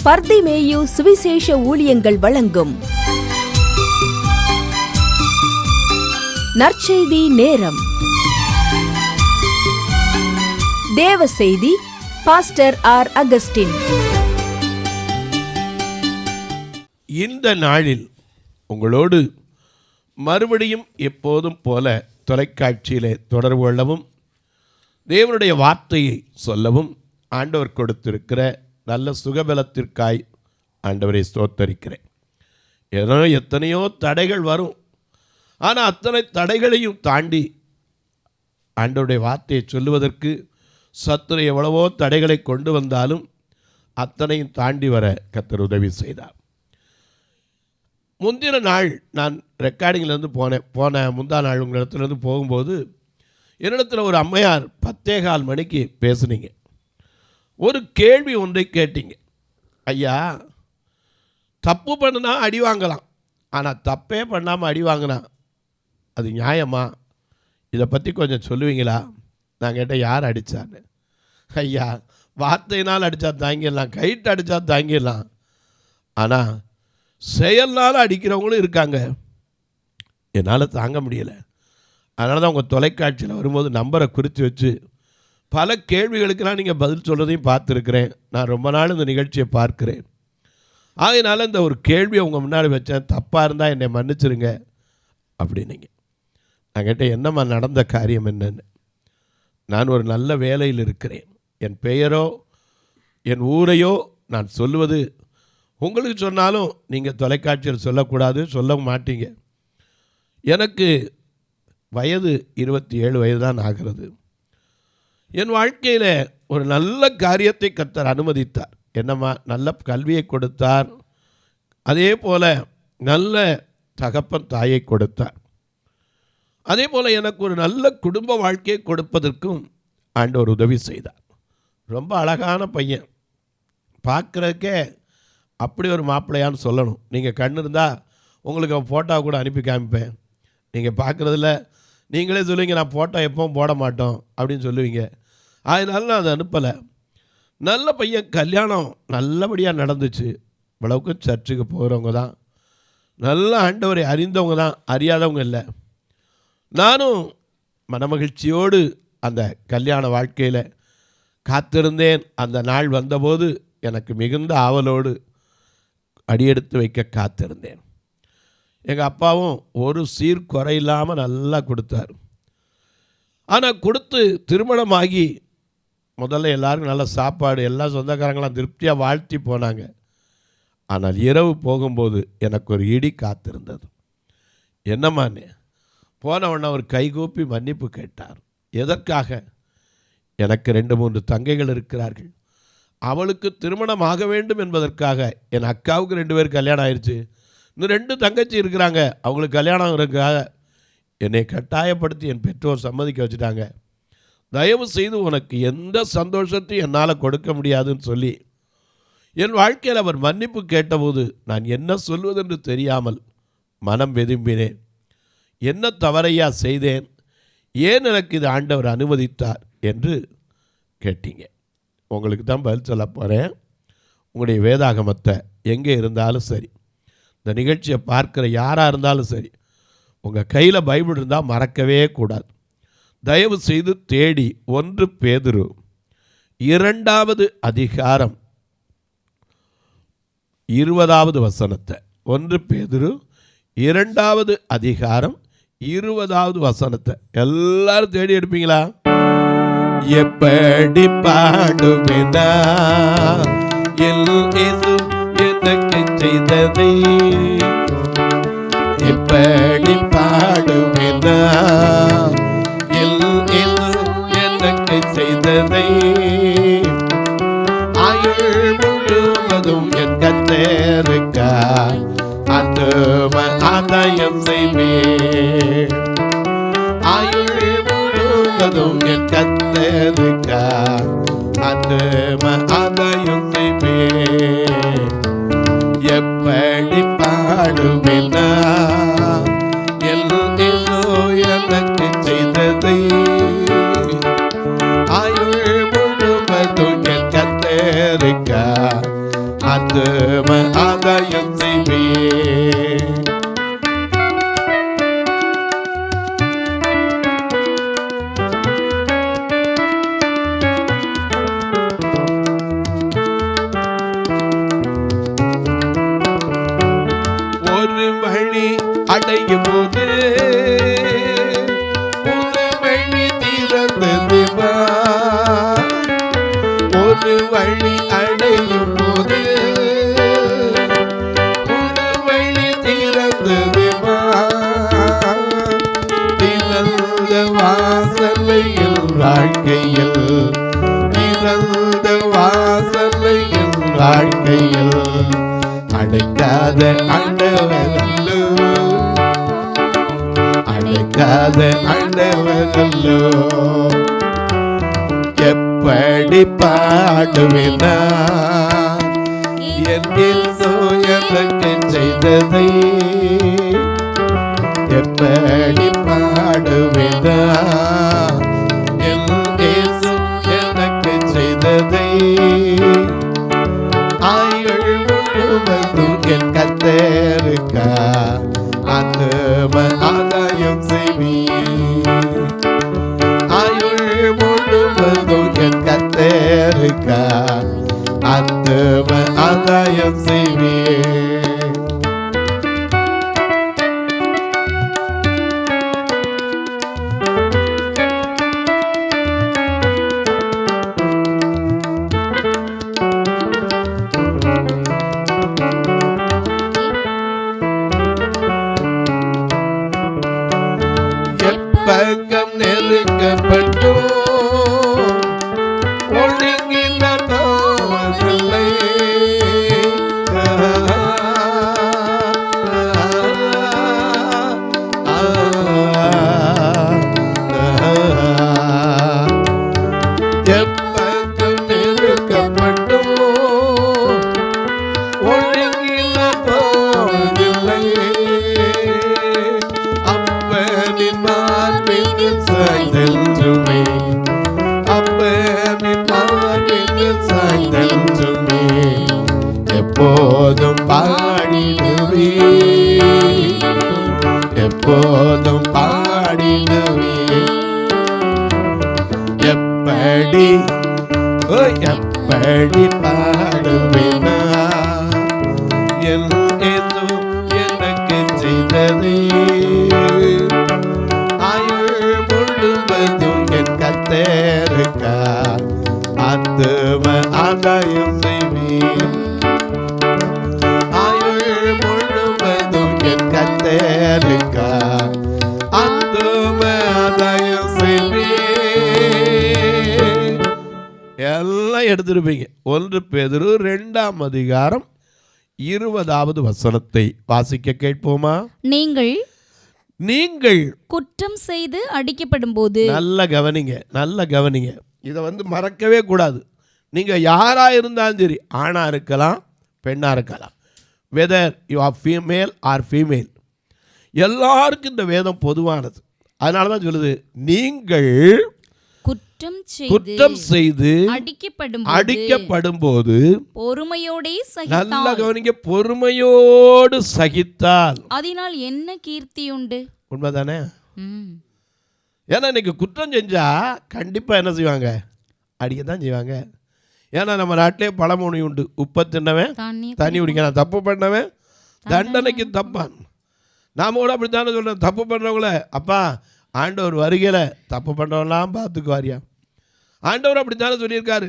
பர்திமேயு சுவிசேஷ ஊழியங்கள் வழங்கும் நற்செய்தி நேரம். தேவ செய்தி பாஸ்டர் ஆர். அகஸ்டின். இந்த நாளில் உங்களோடு மறுபடியும் எப்போதும் போல தொலைக்காட்சியிலே தொடர்பு கொள்ளவும் தேவனுடைய வார்த்தையை சொல்லவும் ஆண்டவர் கொடுத்திருக்கிற நல்ல சுகபலத்திற்காய் ஆண்டவரை ஸ்தோத்தரிக்கிறேன். ஏதோ எத்தனையோ தடைகள் வரும், ஆனால் அத்தனை தடைகளையும் தாண்டி ஆண்டவருடைய வார்த்தையை சொல்லுவதற்கு சத்துரு எவ்வளவோ தடைகளை கொண்டு வந்தாலும் அத்தனையும் தாண்டி வர கர்த்தர் உதவி செய்தார். முந்தின நாள் நான் ரெக்கார்டிங்கிலேருந்து போன முந்தா நாள் உங்கள் இடத்துலேருந்து போகும்போது என்னிடத்தில் ஒரு அம்மையார் 10:15 மணிக்கு பேசுனீங்க. ஒரு கேள்வி ஒன்றை கேட்டீங்க. ஐயா, தப்பு பண்ணுனா அடி வாங்கலாம், ஆனால் தப்பே பண்ணாமல் அடி வாங்கினா அது நியாயமா? இதை பற்றி கொஞ்சம் சொல்லுவீங்களா? நான் கேட்டேன், யார் அடித்தான்னு. ஐயா, வார்த்தையினால் அடித்தா தாங்கிடலாம், கைட்டு அடித்தா தாங்கிடலாம், ஆனால் செயல்னால் அடிக்கிறவங்களும் இருக்காங்க, என்னால் தாங்க முடியலை. அதனால தான் உங்கள் தொலைக்காட்சியில் வரும்போது நம்பரை குறித்து வச்சு பல கேள்விகளுக்கெல்லாம் நீங்கள் பதில் சொல்கிறதையும் பார்த்துருக்குறேன். நான் ரொம்ப நாள் இந்த நிகழ்ச்சியை பார்க்குறேன். ஆகையினால இந்த ஒரு கேள்வியை உங்கள் முன்னாடி வச்சேன், தப்பாக இருந்தால் என்னை மன்னிச்சிருங்க அப்படின்னீங்க. நான் கேட்டேன், என்னம்மா நடந்த காரியம் என்னன்னு. நான் ஒரு நல்ல வேலையில் இருக்கிறேன், என் பெயரோ என் ஊரையோ நான் சொல்லுவது உங்களுக்கு சொன்னாலும் நீங்கள் தொலைக்காட்சியில் சொல்லக்கூடாது, சொல்ல மாட்டீங்க. எனக்கு வயது 27 வயது தான் ஆகிறது. என் வாழ்க்கையில் ஒரு நல்ல காரியத்தை கர்த்தர் அனுமதித்தார். என்னம்மா, நல்ல கல்வியை கொடுத்தார், அதே போல் நல்ல தகப்பன் தாயை கொடுத்தார். அதே போல் எனக்கு ஒரு நல்ல குடும்ப வாழ்க்கையை கொடுப்பதற்கும் ஆண்டவர் உதவி செய்தார். ரொம்ப அழகான பையன், பார்க்குறதுக்கே அப்படி ஒரு மாப்பிள்ளையான்னு சொல்லணும். நீங்கள் கண்ணு இருந்தால் உங்களுக்கு அவன் ஃபோட்டோ கூட அனுப்பி காமிப்பேன். நீங்கள் பார்க்குறதில்ல, நீங்களே சொல்லுவீங்க, நான் ஃபோட்டோ எப்பவும் போட மாட்டோம் அப்படின்னு சொல்லுவீங்க. அதனால நான் அதை அனுப்பலை. நல்ல பையன், கல்யாணம் நல்லபடியாக நடந்துச்சு. இவ்வளவுக்கும் சர்ச்சுக்கு போகிறவங்க தான், நல்ல ஆண்டவரை அறிந்தவங்க தான், அறியாதவங்க இல்லை. நானும் மனமகிழ்ச்சியோடு அந்த கல்யாண வாழ்க்கையில் காத்திருந்தேன். அந்த நாள் வந்தபோது எனக்கு மிகுந்த ஆவலோடு அடியெடுத்து வைக்க காத்திருந்தேன். எங்கள் அப்பாவும் ஒரு சீர்குறை இல்லாமல் நல்லா கொடுத்தார். ஆனால் கொடுத்து திருமணமாகி முதல்ல எல்லாருக்கும் நல்ல சாப்பாடு, எல்லா சொந்தக்காரங்களாம் திருப்தியாக வாழ்த்தி போனாங்க. ஆனால் இரவு போகும்போது எனக்கு ஒரு இடி காத்திருந்தது. என்னம்மான்னு போனவொன்னே அவர் கைகூப்பி மன்னிப்பு கேட்டார். எதற்காக? எனக்கு 2-3 தங்கைகள் இருக்கிறார்கள், அவளுக்கு திருமணம் ஆக வேண்டும் என்பதற்காக. என் அக்காவுக்கு 2 பேர் கல்யாணம் ஆயிடுச்சு, இன்னும் 2 தங்கச்சி இருக்கிறாங்க, அவங்களுக்கு கல்யாணம் இருக்கிறதுக்காக என்னை கட்டாயப்படுத்தி என் பெற்றோர் சம்மதிக்க வச்சுட்டாங்க. தயவு செய்து உனக்கு எந்த சந்தோஷத்தையும் என்னால் கொடுக்க முடியாதுன்னு சொல்லி என் வாழ்க்கையில் அவர் மன்னிப்பு கேட்டபோது நான் என்ன சொல்வதென்று தெரியாமல் மனம் வெதும்பினேன். என்ன தவறையா செய்தேன், ஏன் எனக்கு இது ஆண்டவர் அனுமதித்தார் என்று கேட்டீங்க. உங்களுக்கு தான் பதில் சொல்ல போகிறேன். உங்களுடைய வேதாகமத்தை எங்கே இருந்தாலும் சரி, இந்த நிகழ்ச்சியை பார்க்குற யாராக இருந்தாலும் சரி, உங்கள் கையில் பைபிள் இருந்தால் மறக்கவே கூடாது. தயவு செய்து தேடி 1 பேதுரு 2வது அதிகாரம் 20வது வசனத்தை, 1 பேதுரு 2வது அதிகாரம் 20வது வசனத்தை எல்லாரும் தேடி எடுப்பீங்களா? எப்படி பாடுவேனா எனக்கு செய்ததை, எப்படி பாடுவேனா எனக்கு செய்ததை, ஆயுள் முழுவதும் என் கர்த்தருக்காய் ஆத்தும ஆதாயம் செய்வேன். ஆயுள் முழுவதும் என் கர்த்தருக்காய் ஆத்தும ஆதாயம் செய்வேன். எப்படி பாடுவேனா எனக்கு செய்ததை, ஆயுள் முழுவதும் என் கர்த்தருக்காய் ஒரு வழி அடையும் போது ஒரு வழி திறந்தது திறந்த வாசலையில் வாழ்க்கையில் திறந்த வாசலையில் வாழ்க்கையில் அடைக்காத ஆண்டவரல்லோ அடைக்காத ஆண்டவரல்லோ எப்படி பாடுவேனா என் இயேசு எனக்கு செய்ததை எப்படி பாடுவேனா என் இயேசு எனக்கு செய்ததை ஆயுள் முழுவதும் என் கர்த்தருக்கா ஆத்தும ஆதாயம் செய்வீர் ஆயுள் முழுவதும் என் கர்த்தருக்கா ஆத்தும ஆதாயம் செய்வீர். பக்கம் நெருக்கப்பட்டோ ஒழுங்கில் போவதில்லை எப்பக்கம் நெருக்கப்பட்டோ ஒழுங்கில் போவதில்லை அப்பனின் மார்பினில் சாய்ந்தென்றுமே அப்பனின் மார்பினில் சாய்ந்தென்றுமே எப்போதும் பாடிடுவே எப்போதும் பாடிடுவே எப்படி எப்படி பாடுவேனா என் ஏதோ எனக்கு செய்ததே ஆயுள் முழுவதும் என் கர்த்தருக்கா ஆத்தும ஆதாயம் செய்வீர் ஆயுள் முழுவதும் என் கர்த்தருக்கா ஆத்தும ஆதாயம் செய்வீர். எல்லாம் எடுத்திருப்பீங்க. 1 பேதுரு 2ஆம் அதிகாரம் 20வது வசனத்தை வாசிக்க கேட்போமா? நீங்கள் குற்றம் செய்து அடிக்கப்படும் போது நல்ல கவனிங்க இதை மறக்கவே கூடாது. நீங்கள் யாராக இருந்தாலும் சரி, ஆணாக இருக்கலாம் பெண்ணாக இருக்கலாம், whether you or female or female, எல்லாருக்கும் இந்த வேதம் பொதுவானது. அதனால தான் சொல்லுது, நீங்கள் குற்றம் செய்து அடிக்கப்படும் போது பொறுமையோடு நல்ல கவனிங்க, பொறுமையோடு சகித்தால் அதனால் என்ன கீர்த்தி உண்டு? உண்மைதானே? ஏன்னா இன்னைக்கு குற்றம் செஞ்சா கண்டிப்பா என்ன செய்வாங்க? அடிக்கத்தான் செய்வாங்க. ஏன்னா நம்ம நாட்டிலே பழமொழி உண்டு, உப்பை தின்னவன் தண்ணி குடிக்கிறான், தப்பு பண்ணவன் தண்டனைக்கு தப்பான். நாம கூட அப்படித்தானே சொல்றோம், தப்பு பண்ணுறவங்கள அப்பா ஆண்டவர் வருகையில் தப்பு பண்ணுறவங்களாம் பார்த்துக்குவாரியா. ஆண்டவர் அப்படித்தானே சொல்லியிருக்காரு.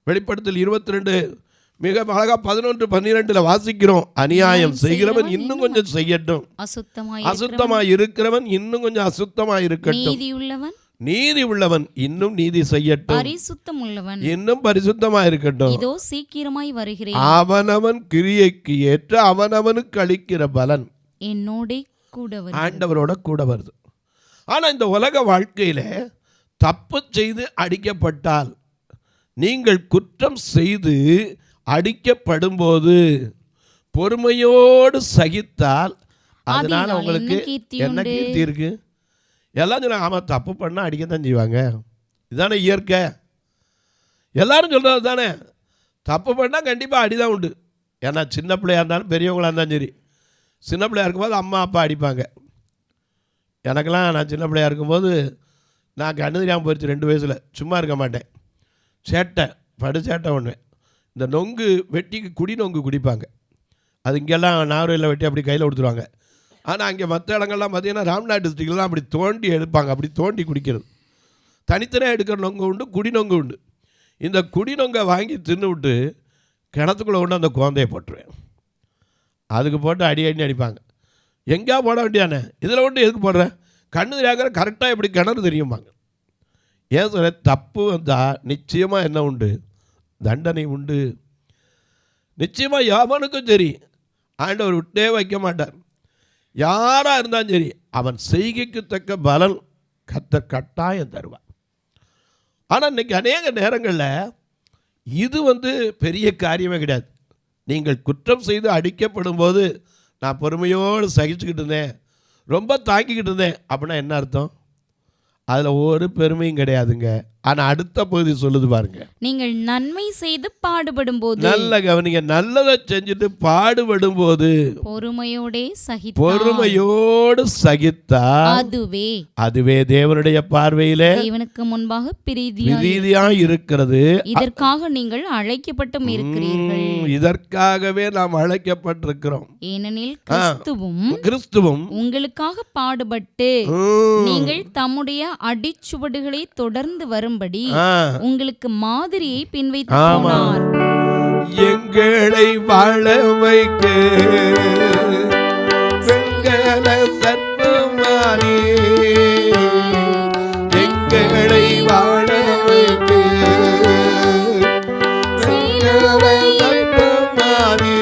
வெளிப்படுத்தல் 22 மிக அழகா 11-12 வாசிக்கிறோம். அநியாயம் செய்கிறவன் இன்னும் கொஞ்சம் செய்யட்டும், அசுத்தமாய் இருக்கிறவன் இன்னும் கொஞ்சம் அசுத்தமாய் இருக்கட்டும், நீதி உள்ளவன் இன்னும் நீதி செய்யட்டும், பரிசுத்தம் உள்ளவன் இன்னும் பரிசுத்தமாய் இருக்கட்டும், இதோ சீக்கிரமாய் வருகிறேன், அவனவன் கிரியைக்கு ஏற்ற அவனவனுக்கு அளிக்கிற பலன் என்னோட கூட வருது. ஆண்டவரோட கூட வருது. ஆனா இந்த உலக வாழ்க்கையில தப்பு செய்து அடிக்கப்பட்டால், நீங்கள் குற்றம் செய்து அடிக்கப்படும் போது பொறுமையோடு சகித்தால் அதனால உங்களுக்கு என்ன கீர்த்தி இருக்கு? எல்லாம் சொல்லுவாங்க, ஆமாம் தப்பு பண்ணால் அடிக்கத்தான் செய்வாங்க, இதுதானே இயற்கை. எல்லாரும் சொல்கிறது தானே, தப்பு பண்ணால் கண்டிப்பாக அடிதான் உண்டு. ஏன்னா சின்ன பிள்ளையாக இருந்தாலும் பெரியவங்களாக இருந்தாலும் சரி, சின்ன பிள்ளையாக இருக்கும்போது அம்மா அப்பா அடிப்பாங்க. எனக்கெல்லாம் நான் சின்ன பிள்ளையாக இருக்கும்போது நான் கண்ணு தெரியாமல் போயிடுச்சு 2 வயசில். சும்மா இருக்க மாட்டேன், சேட்டை சேட்டை பண்ணுவேன். இந்த நொங்கு வெட்டிக்கு குடி நொங்கு குடிப்பாங்க, அது இங்கெல்லாம் நாகரில் வெட்டி அப்படி கையில் கொடுத்துருவாங்க. ஆனால் அங்கே மற்ற இடங்கள்லாம் பார்த்தீங்கன்னா ராம்நாத் டிஸ்ட்ரிக்ட்லாம் அப்படி தோண்டி எடுப்பாங்க, அப்படி தோண்டி குடிக்கிறது. தனித்தனியாக எடுக்கிற நொங்கு உண்டு, குடி நொங்கு உண்டு. இந்த குடிநொங்க வாங்கி தின்னு விட்டு கிணத்துக்குள்ளே கொண்டு அந்த குழந்தைய போட்டுருவேன். அதுக்கு போட்டு அடி அடிப்பாங்க. எங்கேயா போட வேண்டியானே, இதில் கொண்டு எதுக்கு போடுறேன், கண்ணு தெரியாக்கிற கரெக்டாக எப்படி கிணறு தெரியுமாங்க. ஏன் சொல்ல, தப்பு வந்தால் நிச்சயமாக என்ன உண்டு, தண்டனை உண்டு. நிச்சயமாக எவனுக்கும் சரி ஆண்டவர் விட்டே வைக்க மாட்டார். யாராக இருந்தாலும் சரி அவன் செய்கைக்கு தக்க பலன் கர்த்தர் கட்டாயம் தருவார். ஆனால் இன்றைக்கி அநேக நேரங்களில் இது பெரிய காரியமே கிடையாது. நீங்கள் குற்றம் செய்து அடிக்கப்படும் போது நான் பொறுமையோடு சகிச்சுக்கிட்டு இருந்தேன், ரொம்ப தாங்கிக்கிட்டு இருந்தேன் அப்படின்னா என்ன அர்த்தம்? அதில் ஒரு பெருமையும் கிடையாதுங்க. ஆனால் அடுத்த பகுதி சொல்லுது பாருங்க, நீங்கள் நன்மை செய்து பாடுபடும் போது, நல்ல கவனிங்க, நல்லதை செஞ்சுட்டு பாடுபடும் போது பொறுமையோடு சகித்தா அதுவே தேவனுடைய பார்வையிலே தேவனுக்கு முன்பாக பிரீதியா இருக்கிறது. இதற்காக நீங்கள் அழைக்கப்பட்டும் இருக்கிறீர்கள். இதற்காகவே நாம் அழைக்கப்பட்டிருக்கிறோம். ஏனெனில் கிறிஸ்துவும் உங்களுக்காக பாடுபட்டு நீங்கள் தம்முடைய அடிச்சுவடுகளை தொடர்ந்து வரும்படி உங்களுக்கு மாதிரியை பின்வைத்து போனார். எங்களை வாழ வைக்க வெங்கல சர்ப்பமானி, எங்களை வாழ வைக்க சர்ப்பமானி,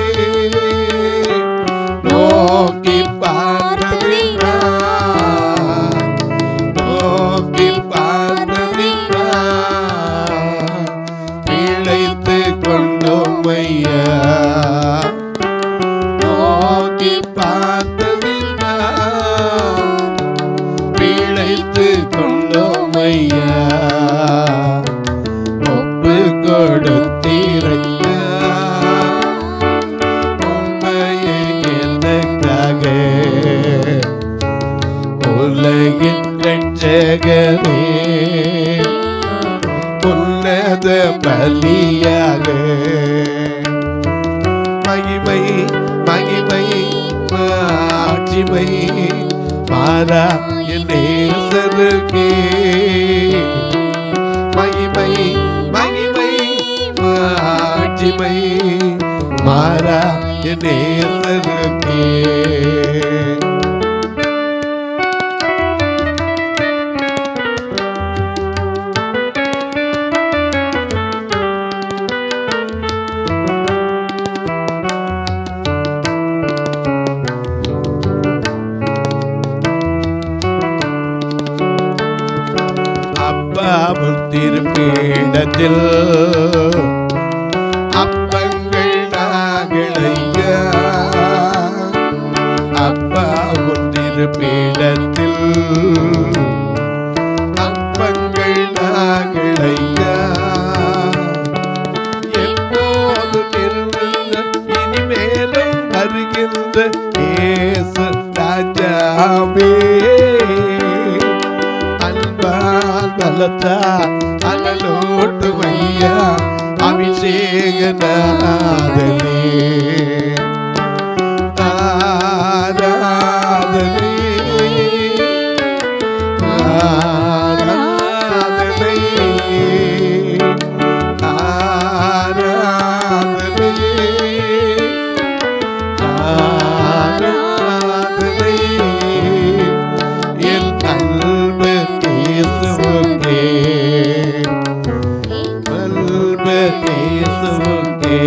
நோக்கி பார்த்ததினா பிழைத்து கொண்டோம் ஐயா, நோக்கி பார்த்ததினா பிழைத்து கொண்டோம் ஐயா, ஒப்பு கொடுத்தீரையா உண்மையை எனக்காக, உலகின் ரட்சகரே உன்னத பலியாக, மகிமை மகிமை ஆட்சிமை மாறா என் நேசருக்கே, மகிமை மகிமை ஆட்சிமை மாறா என் நேசருக்கே. அப்பாவும் திருப்பீடத்தில் அப்பங்கள் நாகளையா, அப்பாவும் திருப்பீடத்தில் அப்பங்கள் நாகளையா, எப்போதும் இருந்த இனிமேலும் வருகின்ற இயேசு ராஜாவே, அனலோட்டு வையா அபிஷேகநாதனே, ஆராதனை ஆராதனை ஆராதனை ஆராதனை என் அன்பு இயேசுவே, அன்பு இயேசுவே,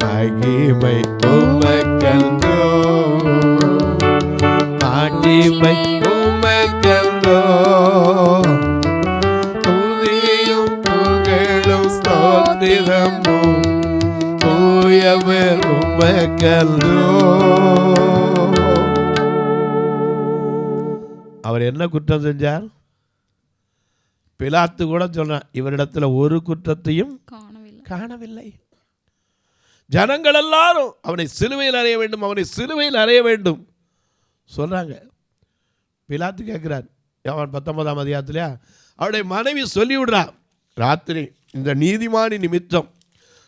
மகிமை உமக்கன்றோ, மகிமை உமக்கன்றோ, துதியும் புகழும் ஸ்தோத்திரமும் தூயவர் உமக்கன்றோ. அவர் என்ன குற்றம் செஞ்சார்? பிலாத்து கூட சொல்றான், இவரிடத்துல ஒரு குற்றத்தையும் காணவில்லை. ஜனங்கள் எல்லாரும் அவனை சிலுவையில் அறைய வேண்டும், அவனை சிலுவையில் அறைய வேண்டும் சொல்றாங்க. பிலாத்து கேட்கிறார், யோவான் 19ஆம் அதிகாரத்திலே அவருடைய மனைவி சொல்லிவிடுறா, ராத்திரி இந்த நீதிமானி நிமித்தம்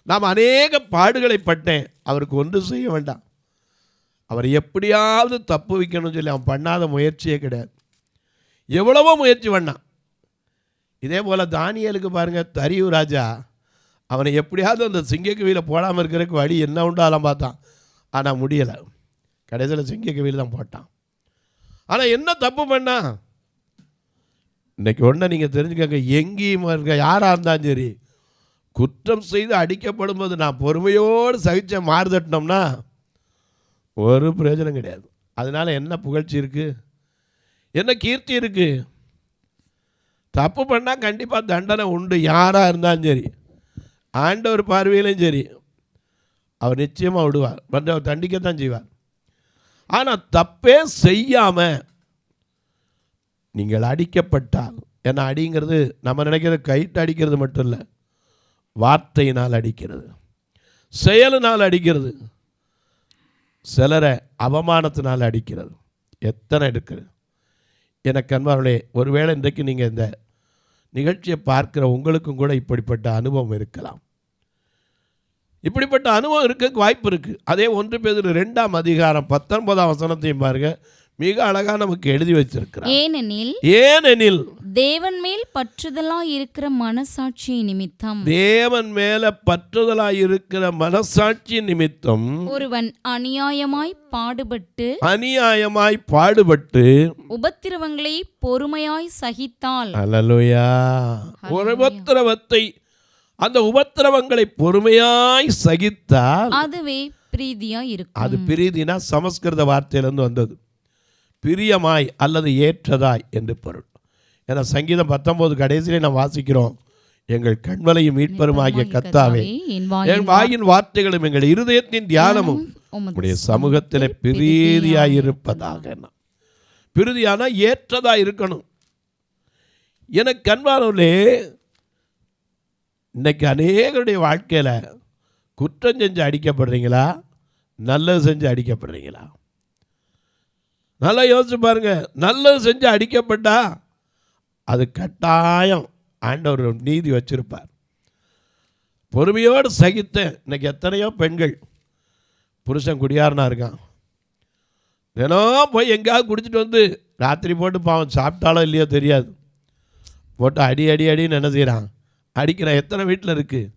நாம் அநேக பாடுகளை பட்டேன், அவருக்கு ஒன்று செய்ய வேண்டாம், அவரை எப்படியாவது தப்பு வைக்கணும்னு சொல்லி அவன் பண்ணாத முயற்சியே கிடையாது. எவ்வளவோ முயற்சி பண்ணான், இதே போல் தானியேலுக்கு பாருங்கள், தரியு ராஜா அவனை எப்படியாவது அந்த சிங்கக்கவியில் போடாமல் இருக்கிறதுக்கு வழி என்ன உண்டாலாம் பார்த்தான். ஆனால் முடியலை. கடைசியில் சிங்கக்கவியில் தான் போட்டான். ஆனால் என்ன தப்பு பண்ணா? இன்றைக்கி ஒன்றை நீங்கள் தெரிஞ்சுக்கங்க, எங்கேயும் இருக்க யாராக இருந்தாலும் சரி, குற்றம் செய்து அடிக்கப்படும் போது நான் பொறுமையோடு சகிச்ச மாறுதட்டினோம்னா ஒரு பிரயோஜனம் கிடையாது. அதனால் என்ன புகழ்ச்சி இருக்குது, என்ன கீர்த்தி இருக்குது? தப்பு பண்ணால் கண்டிப்பாக தண்டனை உண்டு. யாராக இருந்தாலும் சரி, ஆண்டவர் பார்வையிலும் சரி, அவர் நிச்சயமாக விடுவார், வந்து அவர் தண்டிக்கத்தான் செய்வார். ஆனால் தப்பே செய்யாமல் நீங்கள் அடிக்கப்பட்டால், ஏன்னா அடிங்கிறது நம்ம நினைக்கிறது கைட்டு அடிக்கிறது மட்டும் இல்லை, வார்த்தையினால் அடிக்கிறது, செயலினால் அடிக்கிறது, சிலரை அவமானத்தினால் அடிக்கிறது, எத்தனை இருக்குது. எனக்கு அன்பார்களே, ஒருவேளை இன்றைக்கு நீங்கள் இந்த நிகழ்ச்சியை பார்க்குற உங்களுக்கும் கூட இப்படிப்பட்ட அனுபவம் இருக்கலாம். இப்படிப்பட்ட அனுபவம் இருக்க வாய்ப்பு இருக்குது. அதே 1 பேதுரு 2ஆம் அதிகாரம் 19ஆம் வசனத்தையும் பாருங்க, மிக அழகா நமக்கு எழுதி வச்சிருக்கிறார். ஏனெனில் தேவன் மேல் பற்றுதலாய் இருக்கிற மனசாட்சி நிமித்தம், தேவன் மேல பற்றுதலாய் இருக்கிற மனசாட்சி நிமித்தம் ஒருவன் அநியாயமாய் பாடுபட்டு உபத்திரவங்களை பொறுமையாய் சகித்தால், அல்லேலூயா, உபத்திரவத்தை, அந்த உபத்திரவங்களை பொறுமையாய் சகித்தால் அதுவே பிரீதியாய் இருக்கும். அது பிரீதினா சமஸ்கிருத வார்த்தையிலிருந்து வந்தது. பிரியமாய் அல்லது ஏற்றதாய் என்று பொருள். ஏன்னா சங்கீதம் 19 கடைசியிலே நாம் வாசிக்கிறோம், எங்கள் கண்வலையும் மீட்பருமாகிய கர்த்தாவே, என் வாயின் வார்த்தைகளும் எங்கள் இருதயத்தின் தியானமும் உம்முடைய சமூகத்தில் பிரீதியாய் இருப்பதாக. பிரீதியானா ஏற்றதாய் இருக்கணும். எனக்கு கண்வானவர்களே, இன்னைக்கு அநேகருடைய வாழ்க்கையில் குற்றம் செஞ்சு அடிக்கப்படுறீங்களா, நல்லது செஞ்சு அடிக்கப்படுறீங்களா? நல்லா யோசிச்சு பாருங்க. நல்லது செஞ்சு அடிக்கப்பட்டா அது கட்டாயம் ஆண்டவர் நீதி வச்சிருப்பார். பொறுமையோடு சகித்தேன். இன்னைக்கு எத்தனையோ பெண்கள், புருஷன் குடியாரனா இருக்கான், தினம் போய் எங்கேயாவது குடிச்சிட்டு வந்து ராத்திரி போட்டு பாவம் சாப்பிட்டாலோ இல்லையோ தெரியாது, போட்டு அடி அடி அடின்னு என்ன செய்கிறான், அடிக்கிறான். எத்தனை வீட்டில் இருக்குது,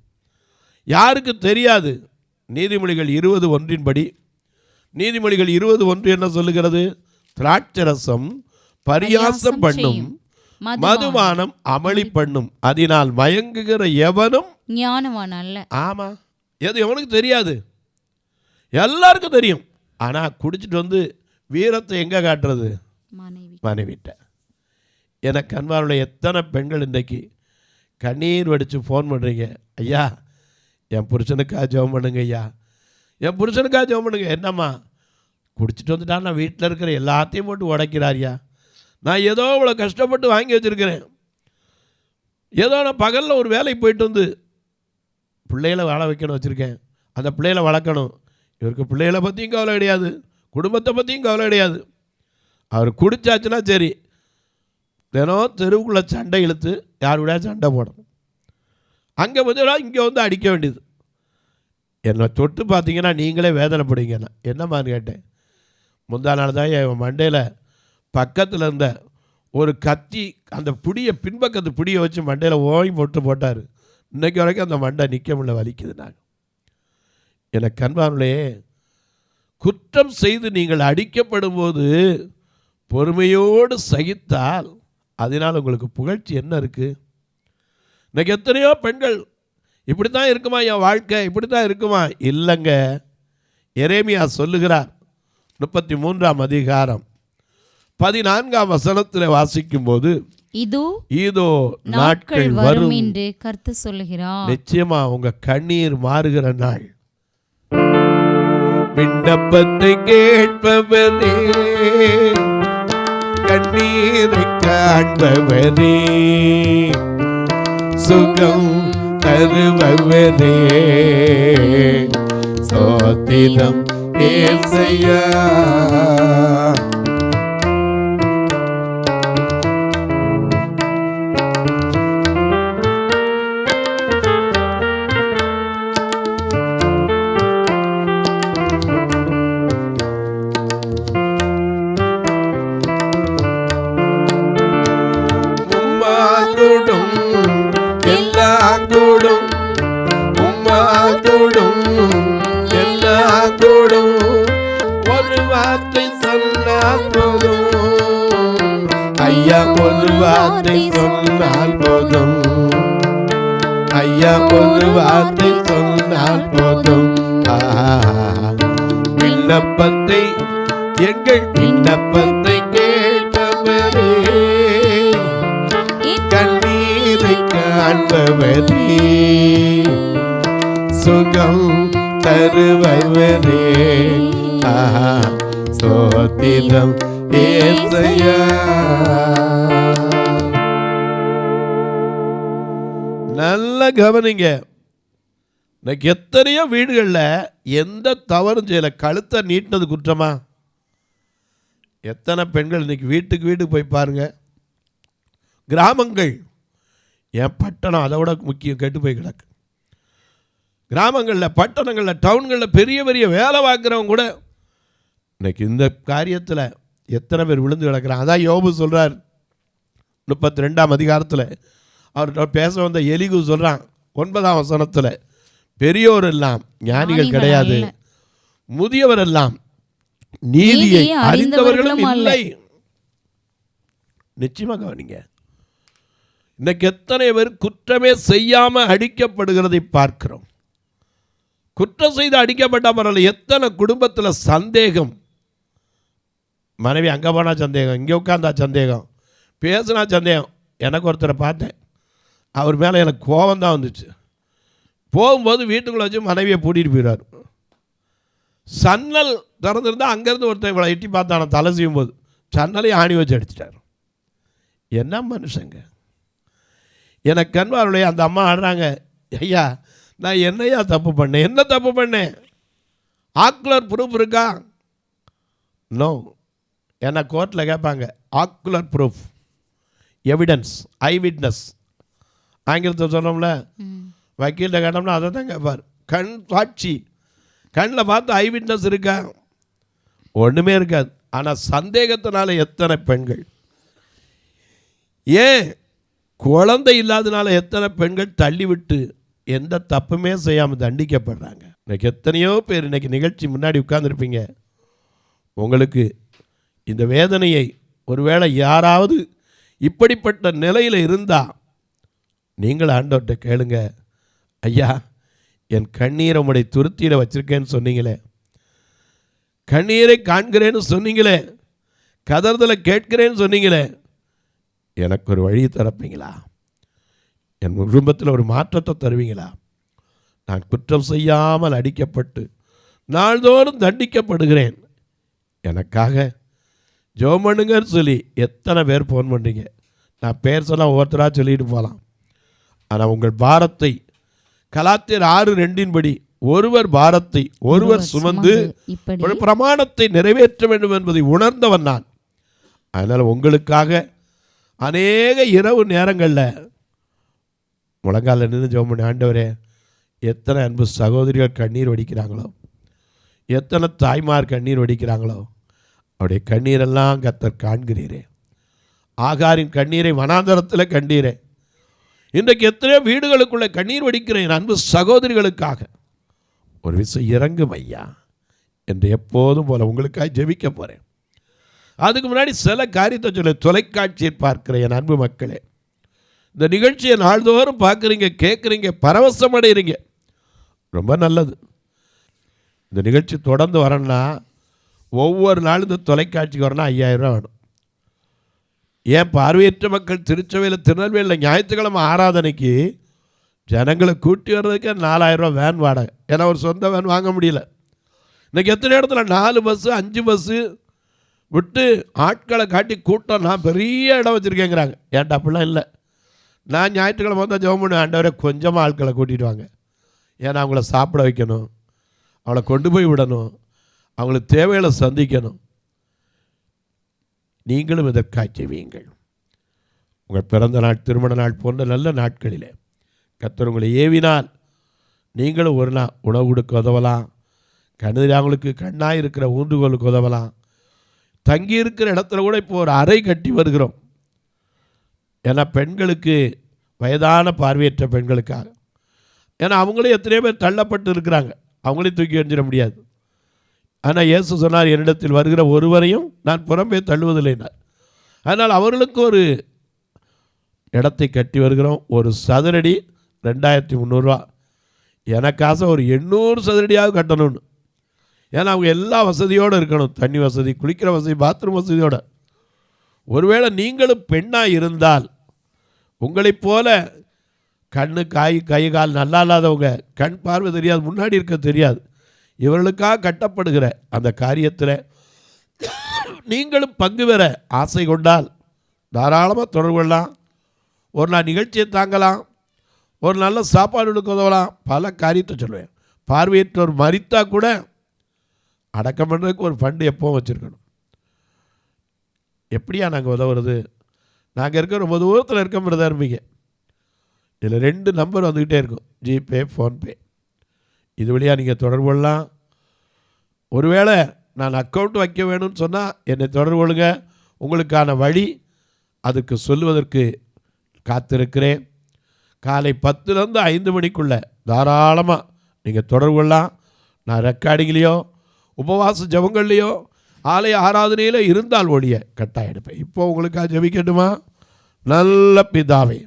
யாருக்கு தெரியாது. நீதிமொழிகள் 20:1 நீதிமொழிகள் 20:1 என்ன சொல்லுகிறது? திராட்சரசம் பரியாசம் பண்ணும், மதுபானம் அமளி பண்ணும், அதனால் மயங்குகிற எவனும் ஞானவான் அல்ல. ஆமா, எது எவனுக்கு தெரியாது, எல்லாருக்கும் தெரியும். ஆனால் குடிச்சிட்டு வந்து வீரத்தை எங்கே காட்டுறது? மனைவிட்ட. எனக்கு அன்பாருள்ள எத்தனை பெண்கள் இன்றைக்கு கண்ணீர் வடித்து ஃபோன் பண்ணுறீங்க, ஐயா என் புருஷனுக்காக ஜெபம் பண்ணுங்க, ஐயா என் புருஷனுக்காக ஜெபம் பண்ணுங்க. என்னம்மா, குடிச்சிட்டு வந்துட்டான், நான் வீட்டில் இருக்கிற எல்லாத்தையும் போட்டு உடைக்கிறாரியா, நான் ஏதோ இவ்வளோ கஷ்டப்பட்டு வாங்கி வச்சுருக்கிறேன், ஏதோ நான் பகலில் ஒரு வேலைக்கு போயிட்டு வந்து பிள்ளைகளை வாழ வைக்கணும் வச்சுருக்கேன், அந்த பிள்ளைகளை வளர்க்கணும். இவருக்கு பிள்ளைகளை பற்றியும் கவலை கிடையாது, குடும்பத்தை பற்றியும் கவலை கிடையாது. அவர் குடிச்சாச்சுன்னா சரி, தினம் தெருவுக்குள்ளே சண்டை இழுத்து யாருடைய சண்டை போடணும், அங்கே வந்து இங்கே வந்து அடிக்க வேண்டியது. என்னை தொட்டு பார்த்தீங்கன்னா நீங்களே வேதனைப்படுவீங்க. என்னம்மான்னு கேட்டேன். முந்தா நாள் தான் என் மண்டையில் பக்கத்தில் இருந்த ஒரு கத்தி, அந்த பிடியை பின்பக்கத்து பிடியை வச்சு மண்டையில் ஓய் போட்டார். இன்றைக்கு வரைக்கும் அந்த மண்டை நிற்க முடியல, வலிக்குது. நாங்கள் எனக்கு கண்பானுலே, குற்றம் செய்து நீங்கள் அடிக்கப்படும் போது பொறுமையோடு சகித்தால் அதனால் உங்களுக்கு புகழ்ச்சி என்ன இருக்குது? இன்றைக்கி எத்தனையோ பெண்கள் இப்படி தான் இருக்குமா, என் வாழ்க்கை இப்படி தான் இருக்குமா? இல்லைங்க. எரேமியா சொல்லுகிறார் 33ஆம் அதிகாரம் 14ஆம் வசனத்தில் வாசிக்கும் போது, இதோ நாட்கள் வரும் என்று கர்த்தர் சொல்லுகிறார். நிச்சயமா உங்க கண்ணீர் மாறுகிற நாள். விண்ணப்பத்தை கேட்பவரே, கண்ணீரை காண்பவரே, சுகம் தருபவரே, சோத்திரம் ஏசையா. மும்மாலுடும் வார்த்தை சொன்னால் போதும் ஐயா, ஒரு வார்த்தை சொன்னால் போதும். விண்ணப்பத்தை எங்கள் விண்ணப்பத்தை கேட்டவரே, கண்ணீரை காண்பவரே, சுகம் தருபவரே, ஸ்தோத்திரம் ஏசையா. நல்ல கவனிங்க. இன்னைக்கு எத்தனையோ வீடுகளில் எந்த தவறும் செய்யலை, கழுத்தை நீட்டினது குற்றமா? எத்தனை பெண்கள் இன்னைக்கு வீட்டுக்கு போய் பாருங்க. கிராமங்கள், என் பட்டணம் அதை விட முக்கியம், கெட்டு போய் கிடக்கு. கிராமங்களில், பட்டணங்களில், டவுன்களில் பெரிய பெரிய வேலை பார்க்குறவங்க கூட இன்னைக்கு இந்த காரியத்தில் எத்தனை பேர் விழுந்து கிடக்கிறான். அதான் யோபு சொல்கிறார் 32ஆம் அதிகாரத்தில். அவர்கிட்ட பேச வந்த எலிகு சொல்கிறான் 9ஆம் வசனத்தில், பெரியோர் எல்லாம் ஞானிகள் கிடையாது, முதியவர் எல்லாம் நீதியை அறிந்தவர்களும் இல்லை. நிச்சயமாக கவனிங்க. இன்னைக்கு எத்தனை பேர் குற்றமே செய்யாமல் அடிக்கப்படுகிறதை பார்க்கிறோம். குற்றம் செய்து அடிக்கப்பட்ட பரவாயில்ல, எத்தனை குடும்பத்தில் சந்தேகம். மனைவி அங்கே போனால் சந்தேகம், இங்கே உட்காந்தா சந்தேகம், பேசுனா சந்தேகம். எனக்கு ஒருத்தரை பார்த்தேன், அவர் மேலே எனக்கு கோபம் தான் வந்துச்சு. போகும்போது வீட்டுக்குள்ளே வச்சு மனைவியை பூட்டிகிட்டு போயிடுவார். சன்னல் திறந்துருந்தால் அங்கேருந்து ஒருத்தர் இவ்வளோ எட்டி பார்த்தான தலை செய்யும் போது சன்னலையும் ஆணி வச்சு அடிச்சிட்டார். என்ன மனுஷங்க. எனக்கு கண்வாருடைய அந்த அம்மா ஆடுறாங்க, ஐயா நான் என்னையா தப்பு பண்ணேன்? என்ன தப்பு பண்ணேன்? ஆக்குலர் ப்ரூஃப் இருக்கா? நோ. என்ன கோர்ட்டில் கேட்பாங்க, ஆக்குலர் ப்ரூஃப், எவிடன்ஸ், ஐ விட்னஸ். ஆங்கிலத்தில் சொன்னோம்ல, வக்கீல்கிட்ட கேட்டோம்னா அதை தான் கேட்பார். கண் சாட்சி, கண்ணில் பார்த்து ஐ விட்னஸ் இருக்கா? ஒன்றுமே இருக்காது. ஆனால் சந்தேகத்தினால எத்தனை பெண்கள், ஏன் குழந்தை இல்லாதனால எத்தனை பெண்கள் தள்ளிவிட்டு எந்த தப்புமே செய்யாமல் தண்டிக்கப்படுறாங்க. இன்றைக்கி எத்தனையோ பேர் இன்றைக்கி நிகழ்ச்சி முன்னாடி உட்கார்ந்துருப்பீங்க. உங்களுக்கு இந்த வேதனையை ஒருவேளை யாராவது இப்படிப்பட்ட நிலையில் இருந்தால் நீங்கள் ஆண்டவர்கிட்ட கேளுங்க, ஐயா என் கண்ணீரை உம்முடைய துருத்தியில் வச்சுருக்கேன்னு சொன்னீங்களே, கண்ணீரை காண்கிறேன்னு சொன்னீங்களே, கதறுதலை கேட்கிறேன்னு சொன்னீங்களே, எனக்கு ஒரு வழி தரப்பீங்களா? என் குடும்பத்தில் ஒரு மாற்றத்தை தருவீங்களா? நான் குற்றம் செய்யாமல் அடிக்கப்பட்டு நாள்தோறும் தண்டிக்கப்படுகிறேன், எனக்காக ஜெபம் பண்ணுங்கன்னு சொல்லி எத்தனை பேர் ஃபோன் பண்ணுறீங்க? நான் பேர் சொன்னால் ஒவ்வொருத்தராக சொல்லிட்டு போகலாம். ஆனால் உங்கள் பாரத்தை கலாத்தியர் 6:2 ஒருவர் பாரத்தை ஒருவர் சுமந்து ஒரு பிரமாணத்தை நிறைவேற்ற வேண்டும் என்பதை உணர்ந்தவன் நான். அதனால் உங்களுக்காக அநேக இரவு நேரங்களில் முழங்கால நின்று ஜெபம் பண்ணி, ஆண்டவரே எத்தனை அன்பு சகோதரிகள் கண்ணீர் வடிக்கிறாங்களோ, எத்தனை தாய்மார் கண்ணீர் வடிக்கிறாங்களோ, அவருடைய கண்ணீரெல்லாம் கர்த்தர் காண்கிறீரே. ஆகாரின் கண்ணீரை வனாந்தரத்தில் கண்டீரே. இன்றைக்கு எத்தனையோ வீடுகளுக்குள்ளே கண்ணீர் வடிக்கிறேன் அன்பு சகோதரிகளுக்காக. ஒரு விஷயம் இறங்கும் ஐயா என்று எப்போதும் போல உங்களுக்காக ஜெபிக்க போகிறேன். அதுக்கு முன்னாடி சில காரியத்தை சொல்ல, தொலைக்காட்சியை பார்க்குற என் அன்பு மக்களே, இந்த நிகழ்ச்சியை நாள்தோறும் பார்க்குறீங்க, கேட்குறீங்க, பரவசம் அடைகிறீங்க, ரொம்ப நல்லது. இந்த நிகழ்ச்சி தொடர்ந்து வரணும்னா ஒவ்வொரு நாளும் இந்த தொலைக்காட்சிக்கு வரணும்னா 5000 ரூபா வேணும். ஏன் பார்வையற்ற மக்கள் திருச்சபையில் திருநெல்வேலியில் ஞாயிற்றுக்கிழமை ஆராதனைக்கு ஜனங்களை கூட்டி வர்றதுக்கே 4000 ரூபா வேன் வாடகை. ஏன்னா ஒரு சொந்த வேன் வாங்க முடியல. இன்றைக்கி எத்தனை இடத்துல 4 பஸ்ஸு 5 பஸ்ஸு விட்டு ஆட்களை காட்டி கூட்டம், நான் பெரிய இடம் வச்சுருக்கேங்கிறாங்க. ஏன்டா அப்படிலாம் இல்லை. நான் ஞாயிற்றுக்கிழமை வந்தால் ஜெபம் பண்ணுவேன், ஆண்டவரே கொஞ்சமாக ஆட்களை கூட்டிகிட்டு வாங்க. ஏன்னா அவங்கள சாப்பிட வைக்கணும், அவளை கொண்டு போய் விடணும், அவங்களுக்கு தேவைகளை சந்திக்கணும். நீங்களும் இதற்காக செய்வீங்கள். உங்கள் பிறந்த நாள், திருமண நாள் போன்ற நல்ல நாட்களிலே கர்த்தர் உங்களை ஏவினால் நீங்களும் ஒரு நாள் உணவு கொடுக்க உதவலாம், அவங்களுக்கு கண்ணாக இருக்கிற ஊன்றுகோலுக்கு உதவலாம். தங்கி இருக்கிற இடத்துல கூட இப்போ ஒரு அறை கட்டி வருகிறோம். ஏன்னா பெண்களுக்கு, வயதான பார்வையற்ற பெண்களுக்காக. ஏன்னா அவங்களே எத்தனையோ பேர் தள்ளப்பட்டு இருக்கிறாங்க, அவங்களையும் தூக்கி எறிஞ்சிட முடியாது. ஆனால் இயேசு சொன்னார், என்னிடத்தில் வருகிற ஒருவரையும் நான் புறம்பே தள்ளுவதில்லைனார். அதனால் அவர்களுக்கு ஒரு இடத்தை கட்டி வருகிறோம். ஒரு சதுரடி 2300 எனக்கு ஆசை ஒரு 800 சதுரடியாவது கட்டணும்னு. ஏன்னா அவங்க எல்லா வசதியோடு இருக்கணும், தண்ணி வசதி, குளிக்கிற வசதி, பாத்ரூம் வசதியோடு. ஒருவேளை நீங்களும் பெண்ணாக இருந்தால் உங்களைப் போல கண்ணு கை கால் நல்லா இல்லாதவங்க, கண் பார்வை தெரியாது, முன்னாடி இருக்க தெரியாது, இவர்களுக்காக கட்டப்படுகிற அந்த காரியத்தில் நீங்களும் பங்கு பெற ஆசை கொண்டால் தாராளமாக தொடர்பு கொள்ளலாம். ஒரு நாள் நிகழ்ச்சியை தாங்கலாம், ஒரு நல்ல சாப்பாடு கொடுக்க உதவலாம், பல காரியத்தை சொல்லுவேன். பார்வையற்றோர் மரித்தா கூட அடக்கம் பண்ணுறதுக்கு ஒரு ஃபண்டு எப்போவும் வச்சுருக்கணும். எப்படியா நாங்கள் உதவுறது? நாங்கள் இருக்க ரொம்ப தூரத்தில் இருக்க மாதிரி இருப்பீங்க. இதில் 2 நம்பர் வந்துக்கிட்டே இருக்கும், ஜிபே, ஃபோன்பே. இது வழியாக நீங்கள் தொடர்பு கொள்ளலாம். ஒருவேளை நான் அக்கௌண்ட் வைக்க வேணும்னு சொன்னால் என்னை தொடர்பு கொள்ளுங்க. உங்களுக்கான வழி அதுக்கு சொல்லுவதற்கு காத்திருக்கிறேன். காலை 10லேருந்து 5 மணிக்குள்ளே தாராளமாக நீங்கள் தொடர்பு கொள்ளலாம். நான் ரெக்கார்டிங்லேயோ உபவாச ஜபங்கள்லையோ ஆலய ஆராதனையில் இருந்தால் ஒழிய கட்டாயம் எடுப்பேன். இப்போ உங்களுக்காக ஜெபிக்கட்டுமா? நல்ல பிதாவே,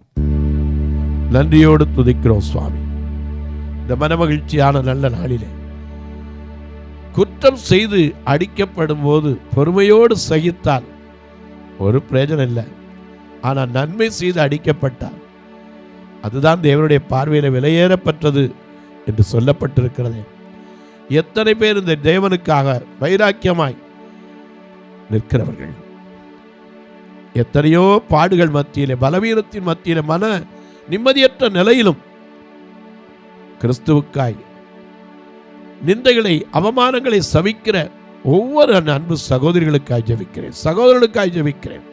நன்றியோடு துதிக்கிறோம் சுவாமி. இந்த மனமகிழ்ச்சியான நல்ல நாளிலே குற்றம் செய்து அடிக்கப்படும் போது பொறுமையோடு சகித்தால் ஒரு பிரயோஜனம் இல்லை. ஆனால் நன்மை செய்து அடிக்கப்பட்டால் அதுதான் தேவனுடைய பார்வையில் விலையேறப்பட்டது என்று சொல்லப்பட்டிருக்கிறது. எத்தனை பேர் இந்த தேவனுக்காக வைராக்கியமாய் நிற்கிறவர்கள், எத்தனையோ பாடுகள் மத்தியிலே, பலவீனத்தின் மத்தியிலே, மன நிம்மதியற்ற நிலையிலும் கிறிஸ்துவுக்காய் நிந்தைகளை, அவமானங்களை சவிக்கிற ஒவ்வொரு அன்பு சகோதரிகளுக்காய் ஜெபிக்கிறேன், சகோதரர்களுக்காய் ஜெபிக்கிறேன்.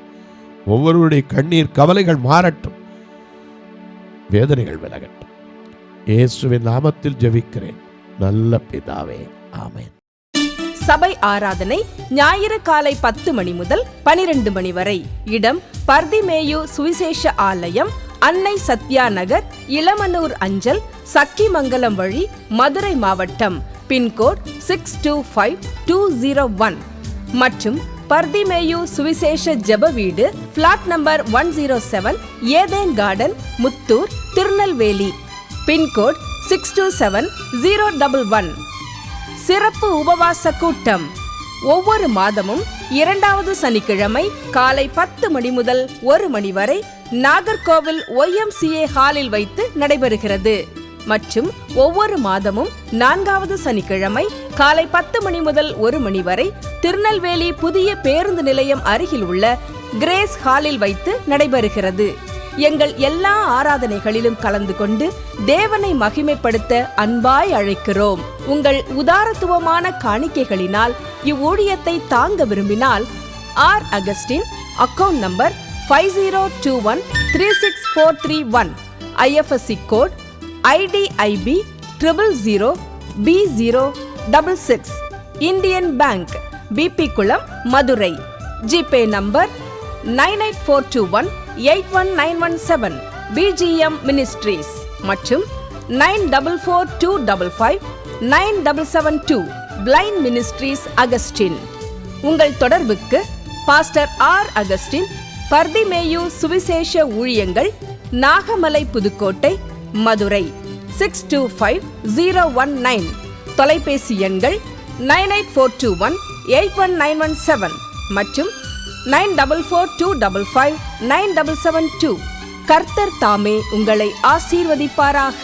ஒவ்வொருவருடைய கண்ணீர் கவலைகள் மாறட்டும், வேதனைகள் விலகட்டும். இயேசுவின் நாமத்தில் ஜெபிக்கிறேன் நல்ல பிதாவே, ஆமென். சபை ஆராதனை ஞாயிறு காலை 10 மணி முதல் 12 மணி வரை. இடம் பர்திமேயு சுவிசேஷ ஆலயம், அன்னை சத்யா நகர், இளமனூர் அஞ்சல், சக்கிமங்கலம் வழி, மதுரை மாவட்டம். பின்கோட் 625201 மற்றும் பர்திமேயு சுவிசேஷ ஜெப வீடு, flat number 107, Eden garden, Muthur, Tirunelveli. Pin code 627011. சிறப்பு உபவாச கூட்டம் ஒவ்வொரு மாதமும் 2வது சனிக்கிழமை காலை 10 மணி முதல் 1 மணி வரை நாகர்கோவில் YMCA ஹாலில் வைத்து நடைபெறுகிறது. மற்றும் ஒவ்வொரு மாதமும் 4வது சனிக்கிழமை காலை 10 மணி முதல் 1 மணி வரை திருநெல்வேலி புதிய பேருந்து நிலையம் அருகில் உள்ள கிரேஸ் ஹாலில் வைத்து நடைபெறுகிறது. எங்கள் எல்லா ஆராதனைகளிலும் கலந்து கொண்டு தேவனை மகிமைப்படுத்த அன்பாய் அழைக்கிறோம். உங்கள் உதாரத்துவமான காணிக்கைகளினால் இவ்வூழியத்தை தாங்க விரும்பினால் R Augustine, account number 5021364331, IFSC code IDIB 000B066, Indian bank, BP குளம், Madurai. GPay number 9842181917, BGM ministries மற்றும் 9442559772, பிளைண்ட் மினிஸ்ட்ரீஸ் அகஸ்டின். உங்கள் தொடர்புக்கு பாஸ்டர் ஆர் அகஸ்டின், பர்திமேயு சுவிசேஷ ஊழியங்கள், நாகமலை, புதுக்கோட்டை, மதுரை 625019. தொலைபேசி எண்கள் 9842181917 மற்றும் 9442559772. கர்த்தர் தாமே உங்களை ஆசீர்வதிப்பாராக.